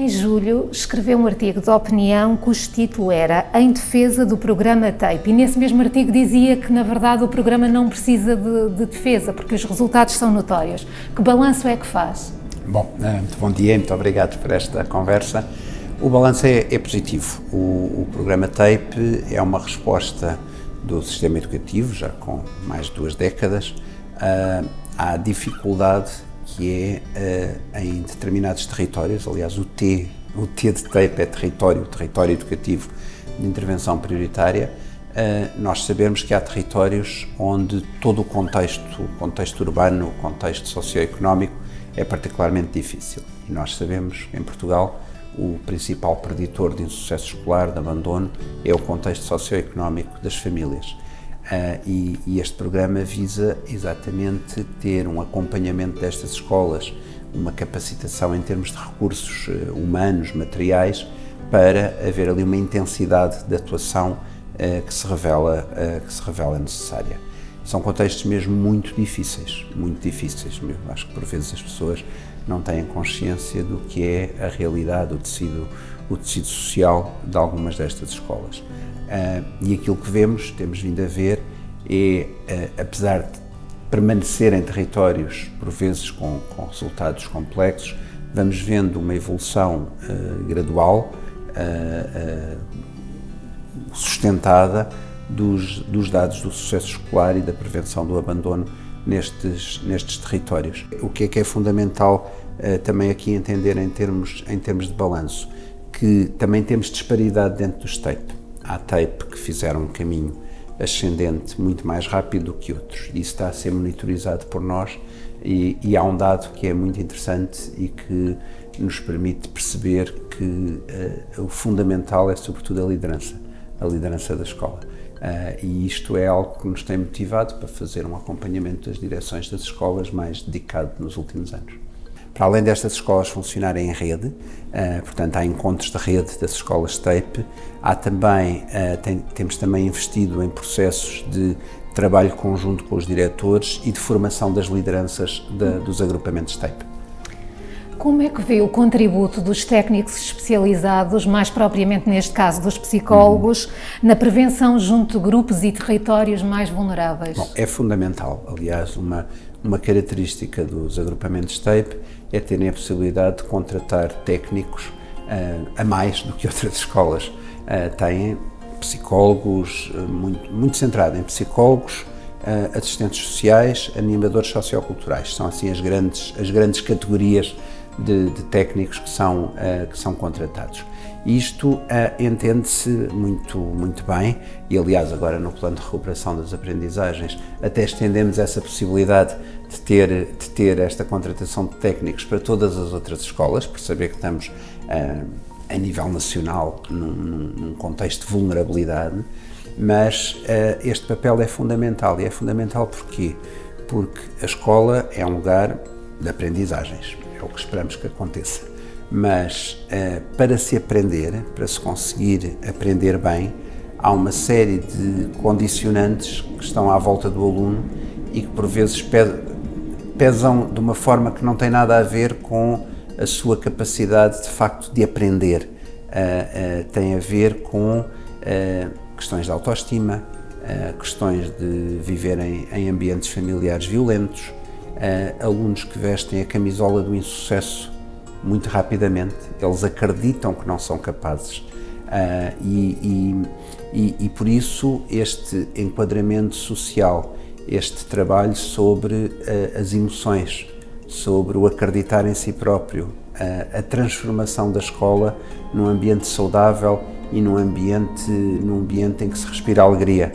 Em julho, escreveu um artigo de opinião cujo título era Em Defesa do Programa TAPE. E nesse mesmo artigo dizia que, na verdade, o programa não precisa de defesa, porque os resultados são notórios. Que balanço é que faz? Bom, muito bom dia e muito obrigado por esta conversa. O balanço é positivo. O programa TAPE é uma resposta do sistema educativo, já com mais de 2 décadas, à dificuldade que é em determinados territórios. Aliás, o T de TAPE é território educativo de intervenção prioritária. Nós sabemos que há territórios onde todo o contexto urbano, o contexto socioeconómico é particularmente difícil. E nós sabemos que em Portugal o principal preditor de insucesso escolar, de abandono, é o contexto socioeconómico das famílias. E este programa visa exatamente ter um acompanhamento destas escolas, uma capacitação em termos de recursos humanos, materiais, para haver ali uma intensidade de atuação que se revela necessária. São contextos mesmo muito difíceis mesmo. Acho que por vezes as pessoas não têm consciência do que é a realidade, o tecido social de algumas destas escolas. E aquilo que temos vindo a ver é, apesar de permanecer em territórios, por vezes com resultados complexos, vamos vendo uma evolução gradual, sustentada dos dados do sucesso escolar e da prevenção do abandono nestes territórios. O que é fundamental também aqui entender em termos de balanço, que também temos disparidade dentro dos TAPE. Há TAPE que fizeram um caminho ascendente muito mais rápido do que outros. Isso está a ser monitorizado por nós e há um dado que é muito interessante e que nos permite perceber que o fundamental é sobretudo a liderança da escola. E isto é algo que nos tem motivado para fazer um acompanhamento das direções das escolas mais dedicado nos últimos anos. Para além destas escolas funcionarem em rede, portanto há encontros de rede das escolas TAPE, temos também investido em processos de trabalho conjunto com os diretores e de formação das lideranças dos agrupamentos TAPE. Como é que vê o contributo dos técnicos especializados, mais propriamente neste caso dos psicólogos, na prevenção junto de grupos e territórios mais vulneráveis? Bom, é fundamental. Aliás, uma característica dos agrupamentos TAPE é terem a possibilidade de contratar técnicos a mais do que outras escolas. Têm psicólogos, muito centrado em psicólogos, assistentes sociais, animadores socioculturais. São assim as grandes categorias de técnicos que são contratados. Isto entende-se muito bem e, aliás, agora no plano de recuperação das aprendizagens, até estendemos essa possibilidade de ter esta contratação de técnicos para todas as outras escolas, por saber que estamos a nível nacional num contexto de vulnerabilidade, mas este papel é fundamental. E é fundamental porquê? Porque a escola é um lugar de aprendizagens, é o que esperamos que aconteça. Mas para se conseguir aprender bem, há uma série de condicionantes que estão à volta do aluno e que por vezes pesam de uma forma que não tem nada a ver com a sua capacidade de facto de aprender. Tem a ver com questões de autoestima, questões de viver em ambientes familiares violentos, alunos que vestem a camisola do insucesso muito rapidamente, eles acreditam que não são capazes e por isso este enquadramento social, este trabalho sobre as emoções, sobre o acreditar em si próprio, a transformação da escola num ambiente saudável e num ambiente em que se respira alegria,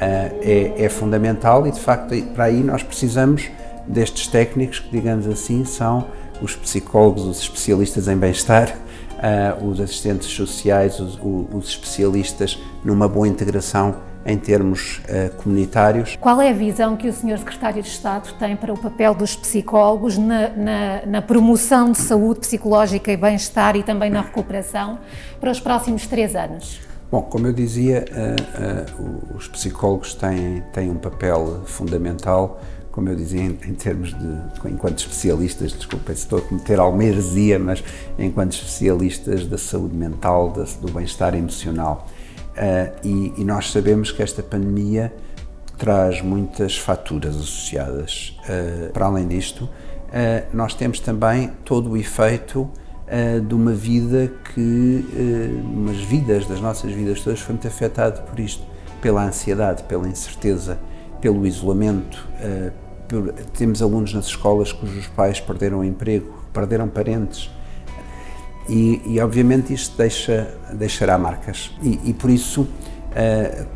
é fundamental e de facto para aí nós precisamos destes técnicos que, digamos assim, são os psicólogos, os especialistas em bem-estar, os assistentes sociais, os especialistas numa boa integração em termos comunitários. Qual é a visão que o Sr. Secretário de Estado tem para o papel dos psicólogos na promoção de saúde psicológica e bem-estar e também na recuperação para os próximos 3 anos? Bom, como eu dizia, os psicólogos têm um papel fundamental como eu dizia, em termos de, enquanto especialistas, desculpem se estou a cometer alguma heresia, mas enquanto especialistas da saúde mental, do bem-estar emocional. E nós sabemos que esta pandemia traz muitas faturas associadas. Para além disto, nós temos também todo o efeito de uma vida das nossas vidas todas foi muito afetada por isto, pela ansiedade, pela incerteza, pelo isolamento. Temos alunos nas escolas cujos pais perderam o emprego, perderam parentes e obviamente isto deixará marcas e por isso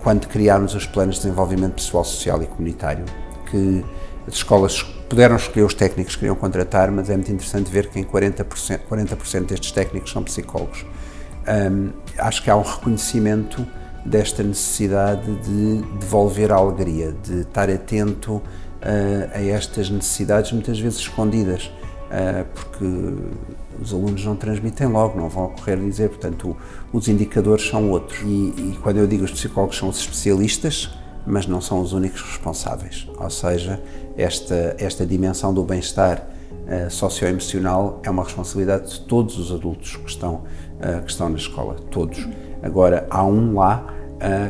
quando criámos os planos de desenvolvimento pessoal, social e comunitário, que as escolas puderam escolher os técnicos que queriam contratar, mas é muito interessante ver que em 40% destes técnicos são psicólogos. Acho que há um reconhecimento desta necessidade de devolver a alegria, de estar atento a estas necessidades muitas vezes escondidas, porque os alunos não transmitem logo, não vão correr dizer, portanto os indicadores são outros e quando eu digo os psicólogos são os especialistas, mas não são os únicos responsáveis, ou seja, esta dimensão do bem-estar socioemocional é uma responsabilidade de todos os adultos que estão na escola, todos. Agora, há um lá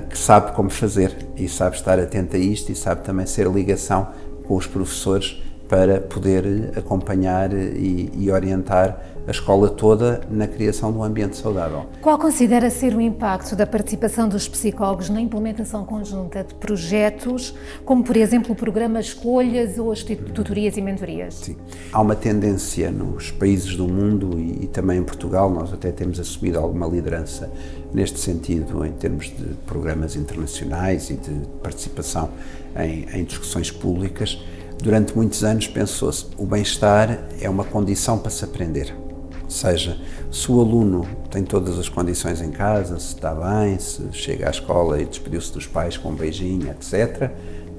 que sabe como fazer e sabe estar atento a isto e sabe também ser ligação com os professores para poder acompanhar e orientar a escola toda na criação de um ambiente saudável. Qual considera ser o impacto da participação dos psicólogos na implementação conjunta de projetos, como por exemplo o programa Escolhas ou as tutorias e mentorias? Sim. Há uma tendência nos países do mundo e também em Portugal, nós até temos assumido alguma liderança neste sentido em termos de programas internacionais e de participação em discussões públicas. Durante muitos anos pensou-se o bem-estar é uma condição para se aprender. Ou seja, se o aluno tem todas as condições em casa, se está bem, se chega à escola e despediu-se dos pais com um beijinho, etc.,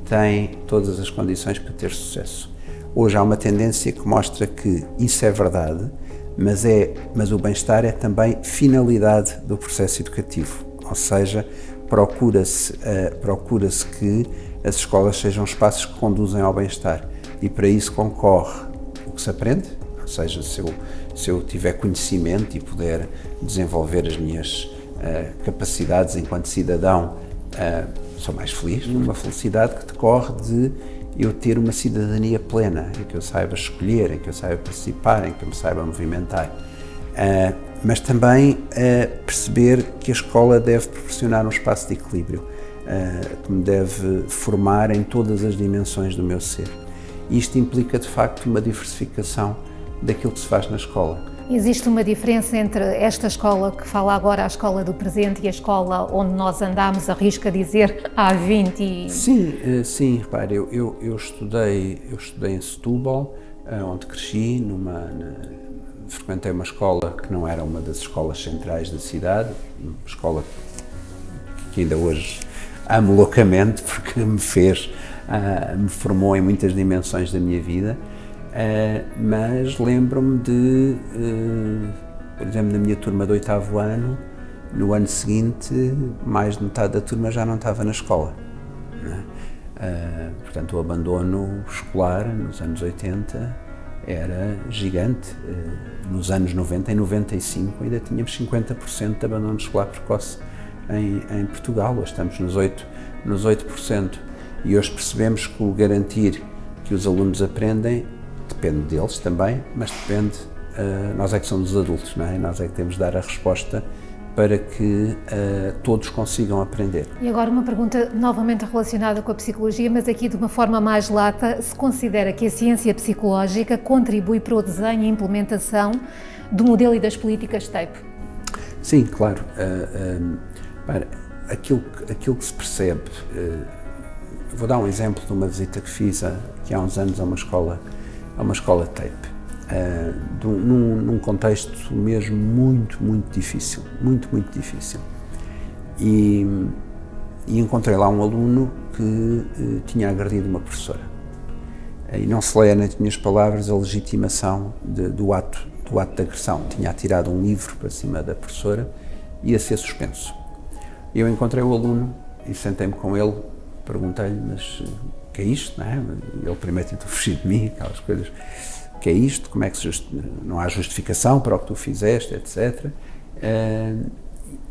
tem todas as condições para ter sucesso. Hoje há uma tendência que mostra que isso é verdade, mas o bem-estar é também finalidade do processo educativo. Ou seja, procura-se que as escolas sejam espaços que conduzem ao bem-estar e para isso concorre o que se aprende, ou seja, se eu tiver conhecimento e puder desenvolver as minhas capacidades enquanto cidadão, sou mais feliz, uma felicidade que decorre de eu ter uma cidadania plena, em que eu saiba escolher, em que eu saiba participar, em que eu me saiba movimentar. Mas também perceber que a escola deve proporcionar um espaço de equilíbrio, que me deve formar em todas as dimensões do meu ser. Isto implica, de facto, uma diversificação daquilo que se faz na escola. Existe uma diferença entre esta escola que fala agora, a escola do presente, e a escola onde nós andamos, arrisca dizer, há 20 Sim, repare, eu estudei em Setúbal, onde cresci, frequentei uma escola que não era uma das escolas centrais da cidade, uma escola que ainda hoje amo loucamente porque me formou em muitas dimensões da minha vida, mas lembro-me de, por exemplo, na minha turma do 8º ano, no ano seguinte, mais de metade da turma já não estava na escola. Portanto, o abandono escolar nos anos 80 era gigante. Nos anos 90 e 95 ainda tínhamos 50% de abandono escolar precoce em Portugal. Hoje estamos nos 8%. E hoje percebemos que o garantir que os alunos aprendem depende deles também, mas depende, nós é que somos os adultos, não é? Nós é que temos de dar a resposta para que todos consigam aprender. E agora uma pergunta novamente relacionada com a psicologia, mas aqui de uma forma mais lata, se considera que a ciência psicológica contribui para o desenho e implementação do modelo e das políticas TAPE? Sim, claro. Aquilo que se percebe, vou dar um exemplo de uma visita que fiz aqui há uns anos a uma escola TAPE, num contexto mesmo muito difícil, muito difícil. E encontrei lá um aluno que tinha agredido uma professora. E não se leia nas minhas palavras a legitimação do ato de agressão. Tinha atirado um livro para cima da professora e ia ser suspenso. Eu encontrei o aluno e sentei-me com ele, perguntei-lhe, mas o que é isto, não é? Ele primeiro tentou fugir de mim, aquelas coisas, o que é isto, como é que não há justificação para o que tu fizeste, etc.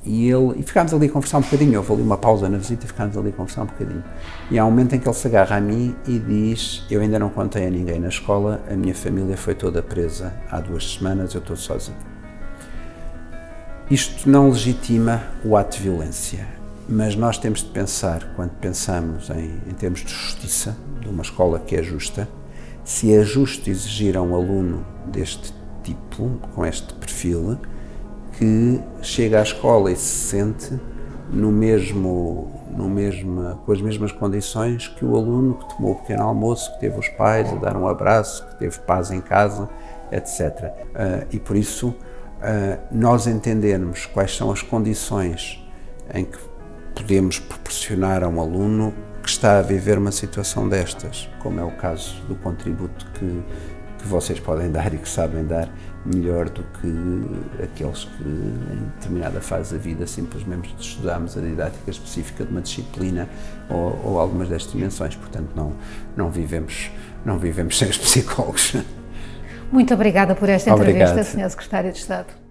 E ficámos ali a conversar um bocadinho, houve ali uma pausa na visita e ficámos ali a conversar um bocadinho. E há um momento em que ele se agarra a mim e diz: eu ainda não contei a ninguém na escola, a minha família foi toda presa há 2 semanas, eu estou sozinho. Isto não legitima o ato de violência, mas nós temos de pensar, quando pensamos em termos de justiça, de uma escola que é justa, se é justo exigir a um aluno deste tipo, com este perfil, que chega à escola e se sente com as mesmas condições que o aluno que tomou o pequeno almoço, que teve os pais a dar um abraço, que teve paz em casa, etc. E por isso, nós entendermos quais são as condições em que podemos proporcionar a um aluno que está a viver uma situação destas, como é o caso do contributo que vocês podem dar e que sabem dar melhor do que aqueles que em determinada fase da vida simplesmente estudamos a didática específica de uma disciplina ou algumas destas dimensões. Portanto, não vivemos sem os psicólogos. Muito obrigada por esta entrevista, Sr. Secretário de Estado.